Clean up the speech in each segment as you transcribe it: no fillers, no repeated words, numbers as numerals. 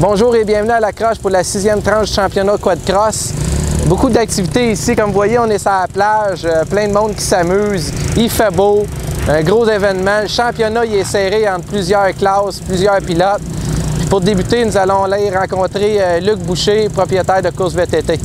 Bonjour et bienvenue à La Croche pour la 6e tranche du championnat quad-cross. Beaucoup d'activités ici, comme vous voyez, on est sur la plage, plein de monde qui s'amuse, il fait beau, un gros événement. Le championnat il est serré entre plusieurs classes, plusieurs pilotes. Puis pour débuter, nous allons aller rencontrer Luc Boucher, propriétaire de Course VTT.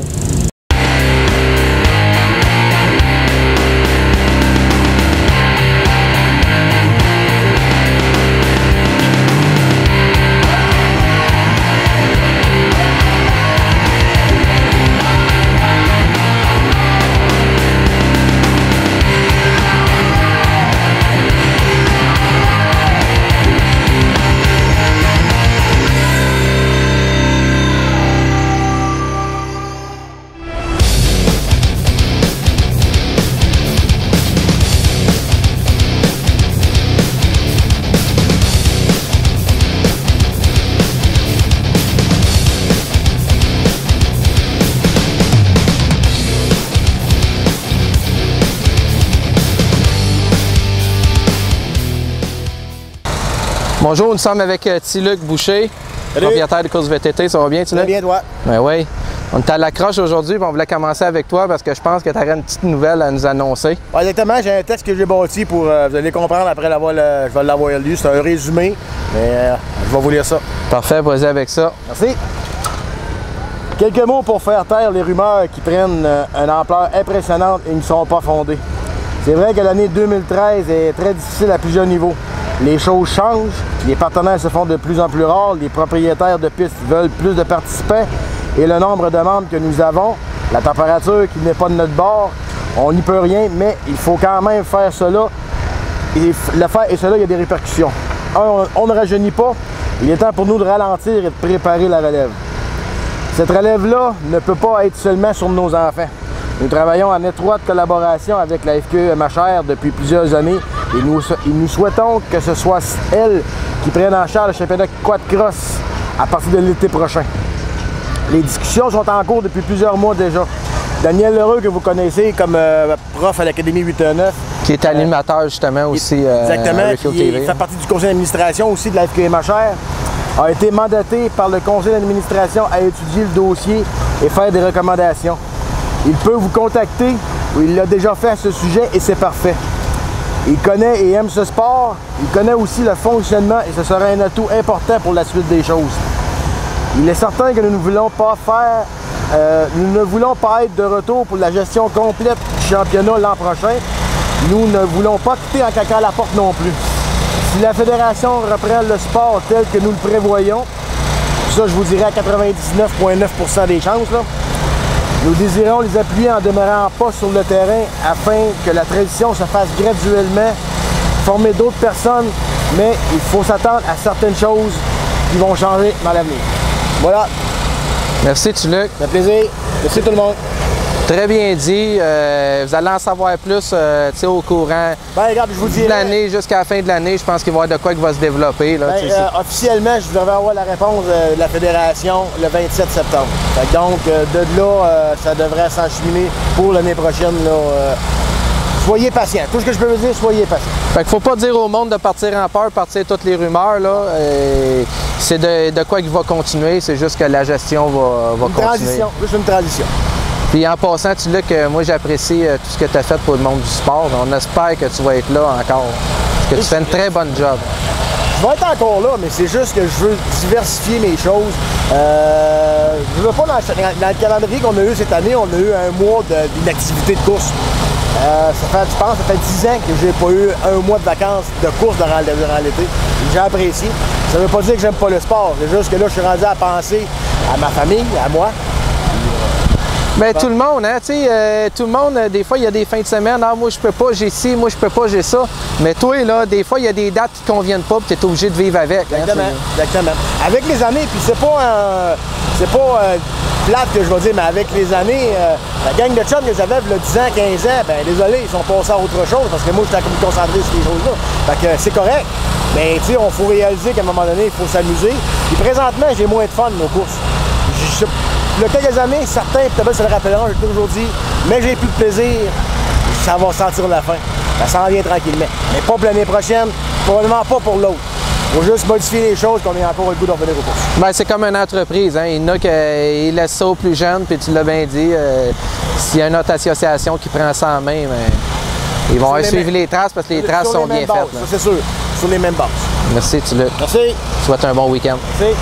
Bonjour, nous sommes avec Luc Boucher, propriétaire de Course VTT. Ça va bien, Luc? Bien, toi? Ben oui. On est à La Croche aujourd'hui, on voulait commencer avec toi parce que je pense que tu aurais une petite nouvelle à nous annoncer. Ouais, exactement, j'ai un texte que j'ai bâti pour, vous allez comprendre après je vais l'avoir lu. C'est un résumé, mais je vais vous lire ça. Parfait, vas-y avec ça. Merci. Quelques mots pour faire taire les rumeurs qui prennent une ampleur impressionnante et ne sont pas fondées. C'est vrai que l'année 2013 est très difficile à plusieurs niveaux. Les choses changent, les partenaires se font de plus en plus rares, les propriétaires de pistes veulent plus de participants et le nombre de membres que nous avons, la température qui n'est pas de notre bord, on n'y peut rien, mais il faut quand même faire cela. Et le faire et cela, il y a des répercussions. On ne rajeunit pas, il est temps pour nous de ralentir et de préparer la relève. Cette relève-là ne peut pas être seulement sur nos enfants. Nous travaillons en étroite collaboration avec la FQE MHR depuis plusieurs années et nous souhaitons que ce soit elle qui prenne en charge le championnat quad-cross à partir de l'été prochain. Les discussions sont en cours depuis plusieurs mois déjà. Daniel Lheureux, que vous connaissez comme prof à l'Académie 819. Qui est animateur justement aussi exactement, à Refill TV. Il fait partie du conseil d'administration aussi de la FQE MHR. A été mandaté par le conseil d'administration à étudier le dossier et faire des recommandations. Il peut vous contacter, ou il l'a déjà fait à ce sujet et c'est parfait. Il connaît et aime ce sport, il connaît aussi le fonctionnement et ce sera un atout important pour la suite des choses. Il est certain que nous ne voulons pas être de retour pour la gestion complète du championnat l'an prochain. Nous ne voulons pas quitter en claquant la porte non plus. Si la fédération reprend le sport tel que nous le prévoyons, ça je vous dirais à 99,9% des chances, là, nous désirons les appuyer en demeurant pas sur le terrain afin que la transition se fasse graduellement, former d'autres personnes, mais il faut s'attendre à certaines choses qui vont changer dans l'avenir. Voilà. Merci, Luc. Ça fait plaisir. Merci tout le monde. Très bien dit. Vous allez en savoir plus au courant regarde, je vous dirai, de l'année jusqu'à la fin de l'année. Je pense qu'il va y avoir de quoi qui va se développer. Là, officiellement, je devrais avoir la réponse de la fédération le 27 septembre. Donc, de là, ça devrait s'encheminer pour l'année prochaine. Soyez patients. Tout ce que je peux vous dire, soyez patients. Fait qu'il faut pas dire au monde de partir en peur, partir toutes les rumeurs. C'est de quoi qui va continuer. C'est juste que la gestion va continuer. Transition, juste une transition. Puis en passant, Luc, moi j'apprécie tout ce que tu as fait pour le monde du sport. On espère que tu vas être là encore. Parce que tu fais une très bonne job. Je vais être encore là, mais c'est juste que je veux diversifier mes choses. Je veux pas dans le calendrier qu'on a eu cette année, on a eu un mois d'inactivité de course. Ça fait 10 ans que j'ai pas eu un mois de vacances de course durant l'été. J'ai apprécié. Ça veut pas dire que j'aime pas le sport. C'est juste que là, je suis rendu à penser à ma famille, à moi. Ben, tout le monde, hein, tu sais, tout le monde, des fois, il y a des fins de semaine, ah, moi, je peux pas, j'ai ci, moi, je peux pas, j'ai ça. Mais toi, là, des fois, il y a des dates qui te conviennent pas, puis tu es obligé de vivre avec. Exactement, exactement. Avec les années, puis c'est pas plate que je vais dire, mais avec les années, la gang de chums que j'avais, il y a 10 ans, 15 ans, ben désolé, ils sont passés à autre chose, parce que moi, j'étais concentré sur ces choses-là. Fait que c'est correct. Mais, tu sais, il faut réaliser qu'à un moment donné, il faut s'amuser. Puis présentement, j'ai moins de fun de nos courses. Il y a quelques années, certains peut-être se le rappelleront, j'ai toujours dit, mais j'ai plus de plaisir, ça va sentir la fin. Ça s'en vient tranquillement. Mais pas pour l'année prochaine, probablement pas pour l'autre. faut juste modifier les choses qu'on ait encore le goût de revenir aux courses. Ben, c'est comme une entreprise. Hein? Il y en a qui laissent ça aux plus jeunes, puis tu l'as bien dit. S'il y a une autre association qui prend ça en main, ben, ils vont suivre les traces parce que les traces sont bien faites. Ça, c'est sûr. Sur les mêmes bases. Merci, tu l'as. Merci. Je souhaite un bon week-end. Merci.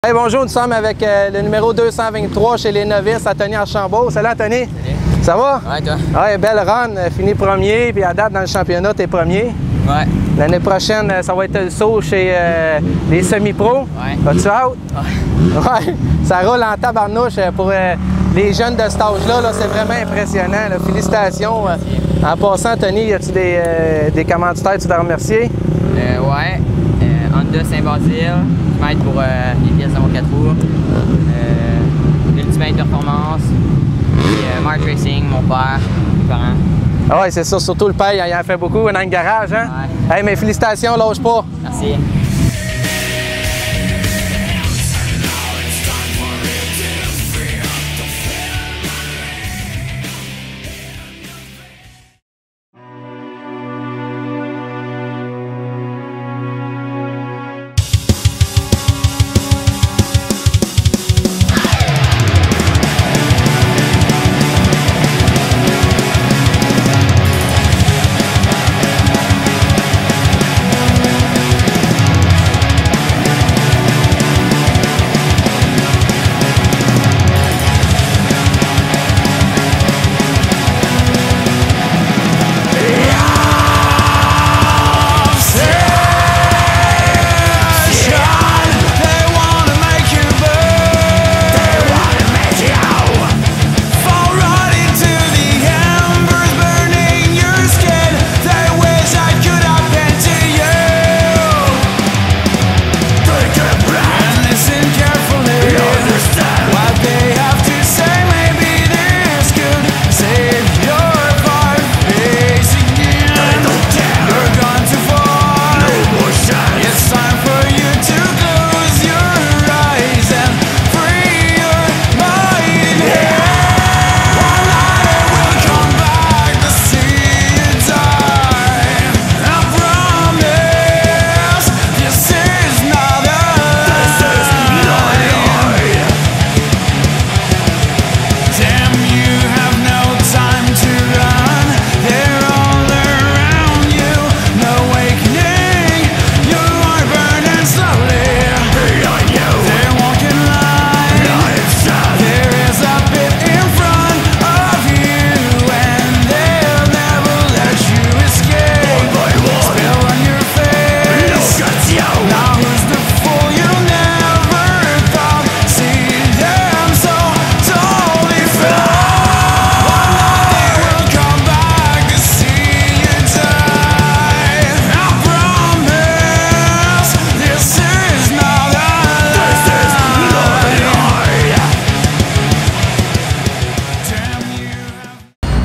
Hey, bonjour, nous sommes avec le numéro 223 chez les novices, Anthony Archambault. Salut Anthony. Salut. Ça va? Ouais, toi? Ouais, belle run, fini premier, puis à date dans le championnat, t'es premier. Ouais. L'année prochaine, ça va être le saut chez les semi-pros. Ouais. As-tu hâte? Ouais. Ouais, ça roule en tabarnouche pour les jeunes de cet âge-là. Là, c'est vraiment impressionnant. Là. Félicitations. En passant, Anthony, y a-tu des commanditaires tu dois remercier? Ouais. Honda Saint-Basile, qui m'aide pour les pièces de mon 4 roues. Ultimate Performance. Puis Mark Racing, mon père, mes parents. Ah ouais, c'est ça. Surtout le père, il en fait beaucoup dans le garage. Hein? Ouais. Hey, mais félicitations, lâche pas. Merci.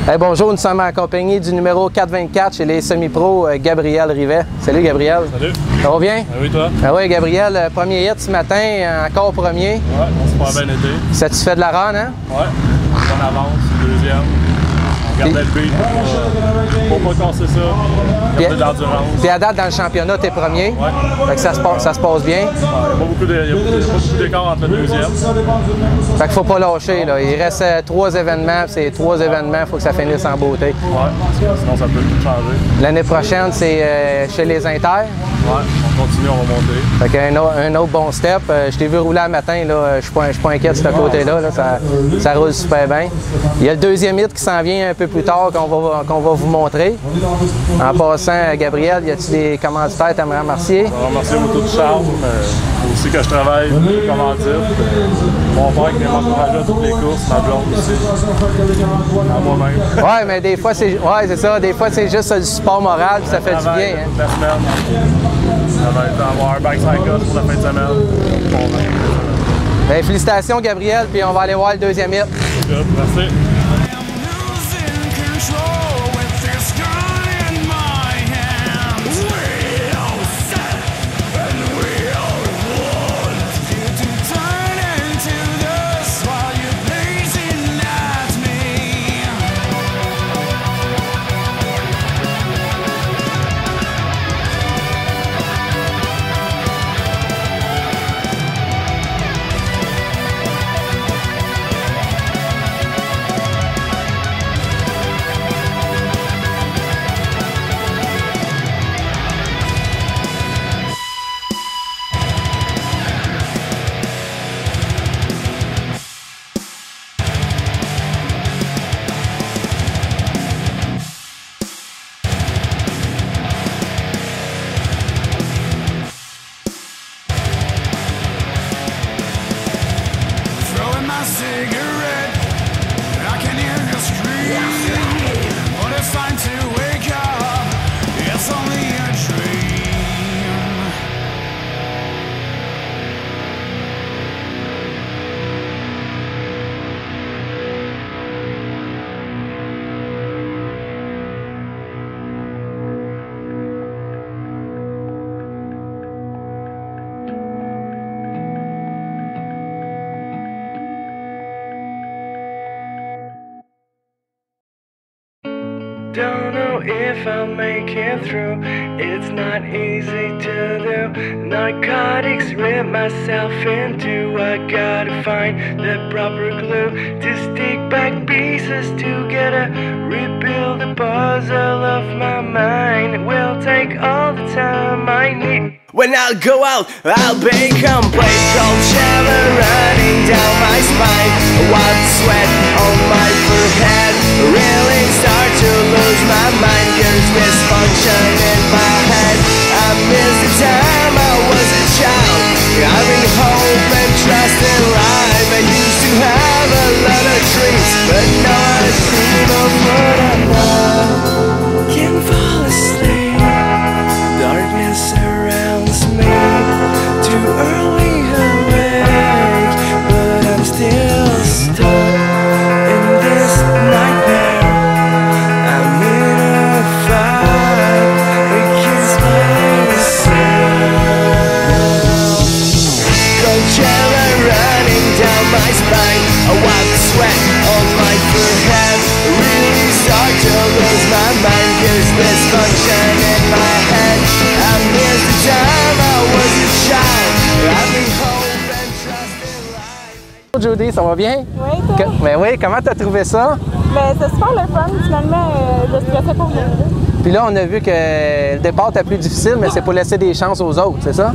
Hey, bonjour, nous sommes en compagnie du numéro 424 chez les semi-pros, Gabriel Rivet. Salut Gabriel. Salut. Ça va bien? Oui, toi? Oui, Gabriel, premier hit ce matin, encore premier. Ouais, on s'est pas bien été. Satisfait de la run, hein? Ouais, on avance, deuxième. On gardait le beat pour pas casser ça, garder de l'endurance. Puis à date, dans le championnat, t'es premier. Ouais. Fait que ça se passe bien. Il n'y a pas beaucoup d'écart entre le deuxième. Fait qu'il faut pas lâcher, là. Il reste 3 événements, puis ces 3 événements, il faut que ça finisse en beauté. Ouais, sinon ça peut tout changer. L'année prochaine, c'est chez les Inter. Ouais, on continue, on va monter. Fait qu'un autre bon step. Je t'ai vu rouler un matin, là. Je suis pas inquiet de ce côté-là. Là. Ça roule super bien. Il y a le deuxième hit qui s'en vient un peu plus tard qu'on va vous montrer. En passant, Gabriel, y a-t-il des commanditaires que tu aimerais remercier? Je vais remercier Moto du Charme, aussi que je travaille, les commandites. Mon père qui m'encourageait à toutes les courses, ma blonde aussi. À moi-même. Ouais, mais des fois, c'est ça. Des fois, c'est juste du support moral, puis ça fait du bien. Hein? La semaine, ça va être avoir un bike cycle pour la fin de semaine. Bon, Ben, félicitations, Gabriel, puis on va aller voir le deuxième hit. merci. Don't know if I'll make it through. It's not easy to do. Narcotics rip myself into. I gotta find the proper glue to stick back pieces together. Rebuild the puzzle of my mind. It will take all the time I need. When I'll go out, I'll be complete. Cold shiver running down my spine. Wild sweat on my forehead. Really start to lose my mind. There's dysfunction in my head. I miss the time I was a child, having hope and trust in life. I used to have a lot of dreams, but now I dream of what I'm not. Can't fall asleep. Darkness surrounds me. Too early awake, but I'm still stuck in this nightmare. I'm in a fight against myself. Cold shiver running down my spine. A wild sweat on my forehead. Really start to lose my mind. There's dysfunction in my head. I miss the time I was a child, having hope and trust in life. Judy, ça va bien? Oui, toi? Ben oui, comment t'as trouvé ça? Ben, c'est super le fun, finalement, je stressais pas bien. Puis là, on a vu que le départ était plus difficile, mais c'est pour laisser des chances aux autres, c'est ça?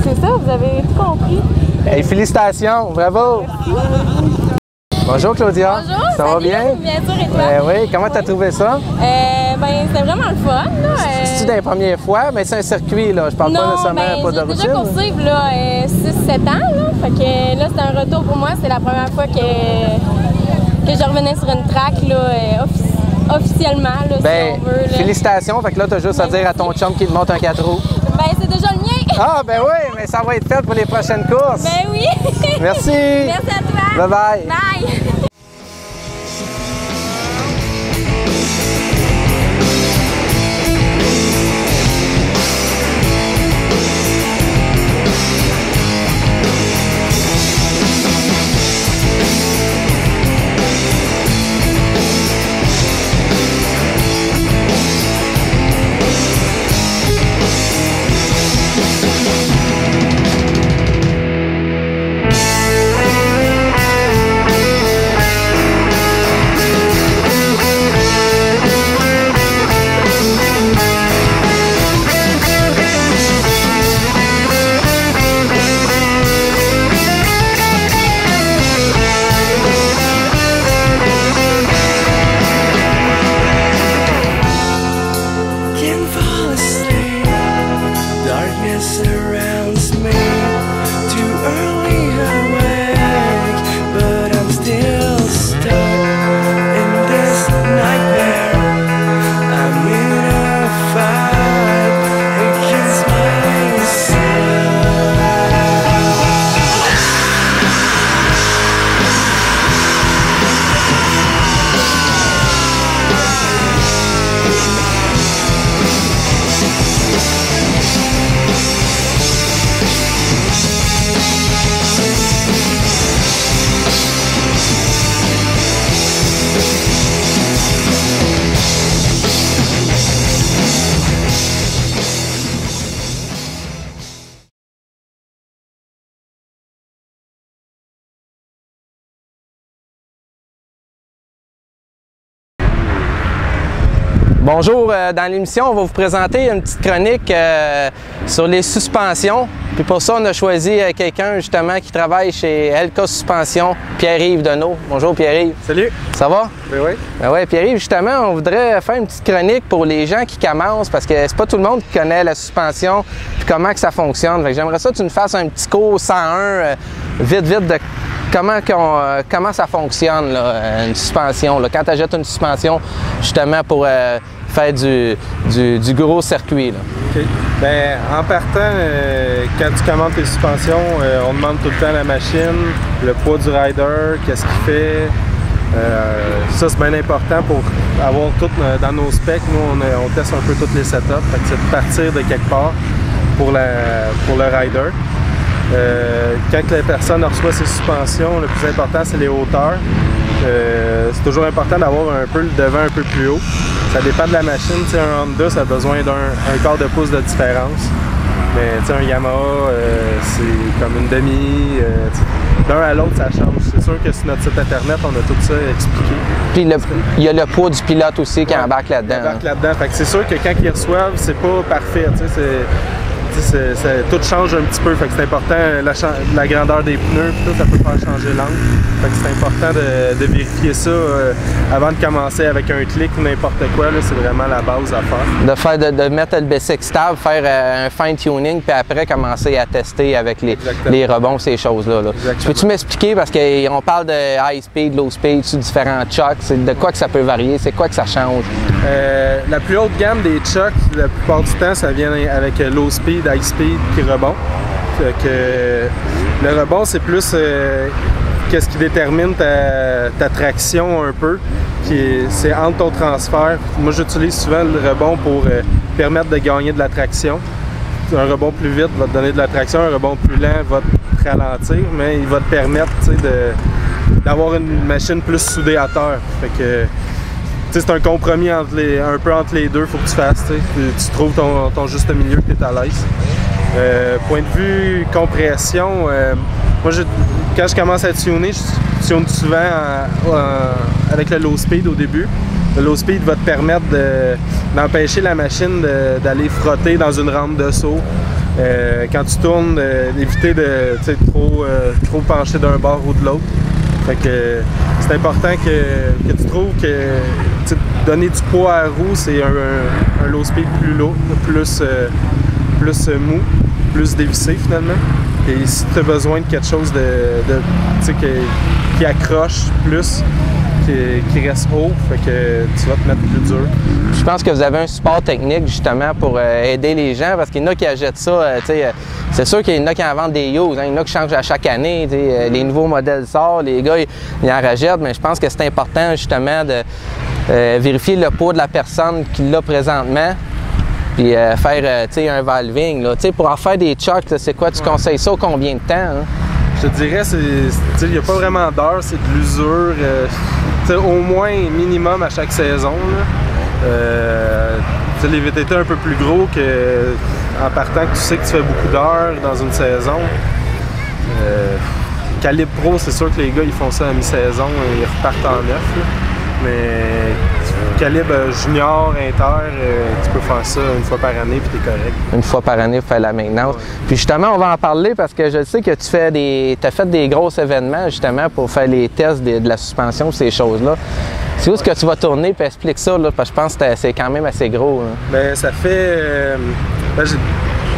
C'est ça, vous avez tout compris. Hey, félicitations, bravo! Bonjour Claudia. Bonjour, ça va salut, bien? Bien sûr, et toi? Oui, comment t'as trouvé ça? Ben, c'était vraiment le fun, là. C'est-tu des premières fois? Mais c'est un circuit, là. Je parle pas nécessairement pas de j'ai déjà routine. coursé, là, 6-7 ans, là. Fait que là, c'est un retour pour moi. C'est la première fois que je revenais sur une track, là, officiellement, là, Ben, si on veut. Là. Félicitations. Fait que là, t'as juste à dire à ton chum qu'il te monte un 4 roues. Ben, c'est déjà le mien. Ah, ben oui, mais ça va être fait pour les prochaines courses. Ben oui. Merci. Merci à toi. Bye-bye. Bye. Bonjour, dans l'émission, on va vous présenter une petite chronique sur les suspensions. Puis pour ça, on a choisi quelqu'un justement qui travaille chez LK Suspension, Pierre-Yves Deneau. Bonjour Pierre-Yves. Salut. Ça va? Oui, oui. Ben ouais, Pierre-Yves, justement, on voudrait faire une petite chronique pour les gens qui commencent parce que c'est pas tout le monde qui connaît la suspension puis comment que ça fonctionne. Fait que j'aimerais ça que tu nous fasses un petit cours 101, vite, de comment ça fonctionne, là, une suspension. Là, quand tu achètes une suspension, justement, pour faire du gros circuit. Là. OK. Bien, en partant, quand tu commandes tes suspensions, on demande tout le temps la machine, le poids du rider, qu'est-ce qu'il fait. Ça, c'est bien important pour avoir tout dans nos specs. Nous, on teste un peu tous les setups. Fait que c'est de partir de quelque part pour le rider. Quand la personne reçoit ses suspensions, le plus important, c'est les hauteurs. C'est toujours important d'avoir un peu le devant un peu plus haut. Ça dépend de la machine. T'sais, un Honda, ça a besoin d'un quart de pouce de différence. Mais un Yamaha, c'est comme une demi. D'un à l'autre, ça change. C'est sûr que sur notre site internet, on a tout ça expliqué. Puis il y a le poids du pilote aussi qui embarque là-dedans. Embarque là-dedans. Fait que c'est sûr que quand ils reçoivent, c'est pas parfait. Tout change un petit peu, fait que c'est important, la grandeur des pneus, tout ça peut faire changer l'angle. Fait que c'est important de vérifier ça avant de commencer avec un clic ou n'importe quoi, c'est vraiment la base à faire. De mettre le basic stable, faire un fine-tuning, puis après commencer à tester avec les rebonds, ces choses-là. Là. Peux-tu m'expliquer, parce qu'on parle de high speed, low speed, sur différents chucks, c'est de quoi que ça peut varier, c'est quoi que ça change? La plus haute gamme des chucks, la plupart du temps, ça vient avec low speed, high speed puis rebond. Le rebond, c'est plus qu'est-ce qui détermine ta traction un peu. C'est entre ton transfert. Moi, j'utilise souvent le rebond pour permettre de gagner de la traction. Un rebond plus vite va te donner de la traction, un rebond plus lent va te ralentir, mais il va te permettre d'avoir une machine plus soudée à terre. Fait que c'est un compromis un peu entre les deux, faut que tu fasses. Tu trouves ton juste milieu, que tu es à l'aise. Point de vue compression, moi quand je commence à tuner, je tune souvent avec le low speed au début. Le low speed va te permettre d'empêcher la machine d'aller frotter dans une rampe de saut. Quand tu tournes, d'éviter de trop pencher d'un bord ou de l'autre. Fait que c'est important que tu trouves que donner du poids à la roue, c'est un low speed plus lourd, plus mou, plus dévissé finalement. Et si tu as besoin de quelque chose qui accroche plus, qui reste haut, fait que tu vas te mettre plus dur. Je pense que vous avez un support technique justement pour aider les gens, parce qu'il y en a qui achètent ça, c'est sûr qu'il y en a qui en vendent des used, il y en a qui changent à chaque année, les nouveaux modèles sortent, les gars ils en rachètent, mais je pense que c'est important justement de vérifier le poids de la personne qui l'a présentement, puis faire un valving. Là. Pour en faire des chucks, c'est quoi, tu conseilles ça combien de temps? Hein? Je te dirais, il n'y a pas vraiment d'heure, c'est de l'usure. Au moins minimum à chaque saison. Les VTT un peu plus gros en partant que tu sais que tu fais beaucoup d'heures dans une saison. Calibre Pro, c'est sûr que les gars ils font ça à mi-saison et ils repartent en neuf. Mais calibre junior, inter, tu peux faire ça une fois par année puis t'es correct. Une fois par année pour faire la maintenance. Ouais. Puis justement, on va en parler parce que je sais que tu as fait des gros événements justement pour faire les tests de la suspension, ces choses-là. C'est où est-ce que tu vas tourner puis explique ça, là, parce que je pense que c'est quand même assez gros. Là. Bien, ça fait...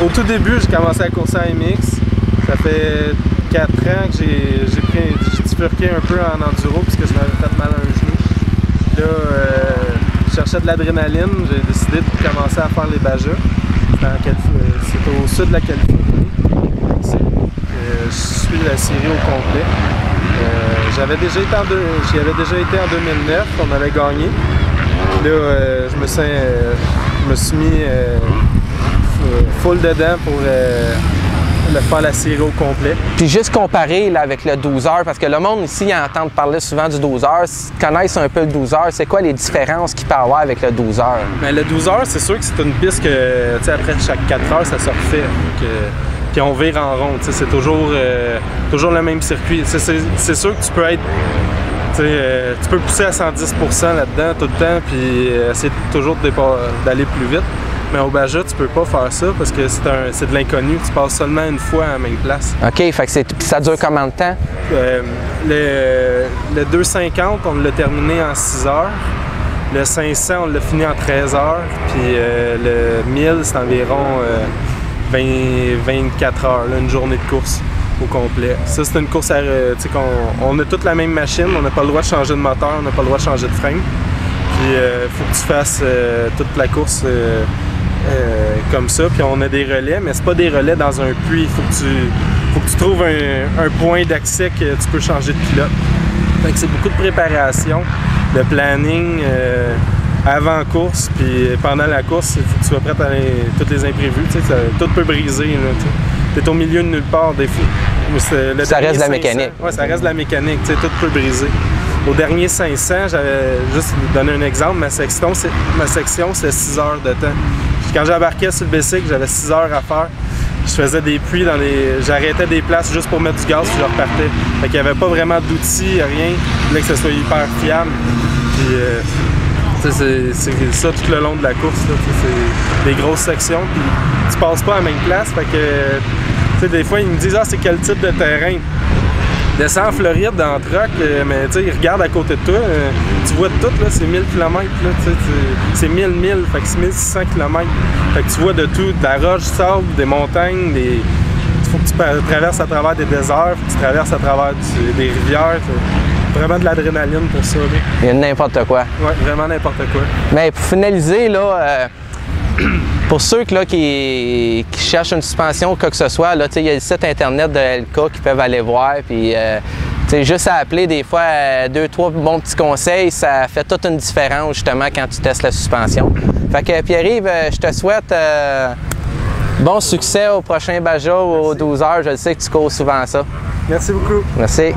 au tout début, j'ai commencé à courser à MX. Ça fait 4 ans que j'ai bifurqué un peu en enduro puisque je m'avais fait mal à un genou. Là, je cherchais de l'adrénaline, j'ai décidé de commencer à faire les Bajas. C'est au sud de la Californie. Je suis la série au complet. J'y avais déjà été en 2009, on avait gagné. Là, je me suis mis full dedans pour faire la série au complet. Puis juste comparer là, avec le 12 heures, parce que le monde ici entend parler souvent du 12 heures, connaissent un peu le 12 heures, c'est quoi les différences qu'il peut y avoir avec le 12 heures? Bien, le 12 heures, c'est sûr que c'est une piste que, après chaque 4 heures, ça se refait. Puis on vire en rond, c'est toujours le même circuit. C'est sûr que tu peux être Tu peux pousser à 110 % là-dedans tout le temps, puis essayer toujours d'aller plus vite. Mais au Baja, tu peux pas faire ça parce que c'est de l'inconnu. Tu passes seulement une fois à la même place. OK, fait que ça dure combien de temps? Le 250, on l'a terminé en 6 heures. Le 500, on l'a fini en 13 heures. Puis le 1000, c'est environ 24 heures, là, une journée de course au complet. Ça, c'est une course on a toute la même machine. On n'a pas le droit de changer de moteur, on n'a pas le droit de changer de frein. Puis il faut que tu fasses toute la course comme ça. Puis on a des relais, mais c'est pas des relais dans un puits. Il faut que tu trouves un point d'accès que tu peux changer de pilote. Fait que c'est beaucoup de préparation, de planning avant course, puis pendant la course, il faut que tu sois prêt à tous les imprévus. Tout peut briser. Tu es au milieu de nulle part des fois. Ça reste de la mécanique. Oui, ça reste de la mécanique. Tout peut briser. Au dernier 500, j'avais juste donné un exemple, ma section, c'est 6 heures de temps. Quand j'embarquais sur le bicycle, j'avais 6 heures à faire. Je faisais des puits j'arrêtais des places juste pour mettre du gaz puis je repartais. Fait qu'il n'y avait pas vraiment d'outils, rien. Je voulais que ce soit hyper fiable. Puis c'est ça tout le long de la course. C'est des grosses sections. Puis tu passes pas à la même place. Fait que des fois ils me disent c'est quel type de terrain. Descends en Floride en truck, mais ils regardent à côté de toi, tu vois tout, c'est 1000 km, c'est 1000 milles, fait que c'est 1600 km. Fait que tu vois de tout, de la roche, du sable, des montagnes, il faut que tu traverses à travers des déserts, faut que tu traverses à travers des rivières. Vraiment de l'adrénaline pour ça. Là. Il y a n'importe quoi. Oui, vraiment n'importe quoi. Mais pour finaliser, là, pour ceux qui cherchent une suspension ou quoi que ce soit, il y a le site internet de LK qui peuvent aller voir. Puis, juste à appeler des fois 2-3 bons petits conseils, ça fait toute une différence justement quand tu testes la suspension. Fait que Pierre-Yves, je te souhaite bon succès au prochain Baja ou aux 12 heures. Je sais que tu cours souvent ça. Merci beaucoup. Merci.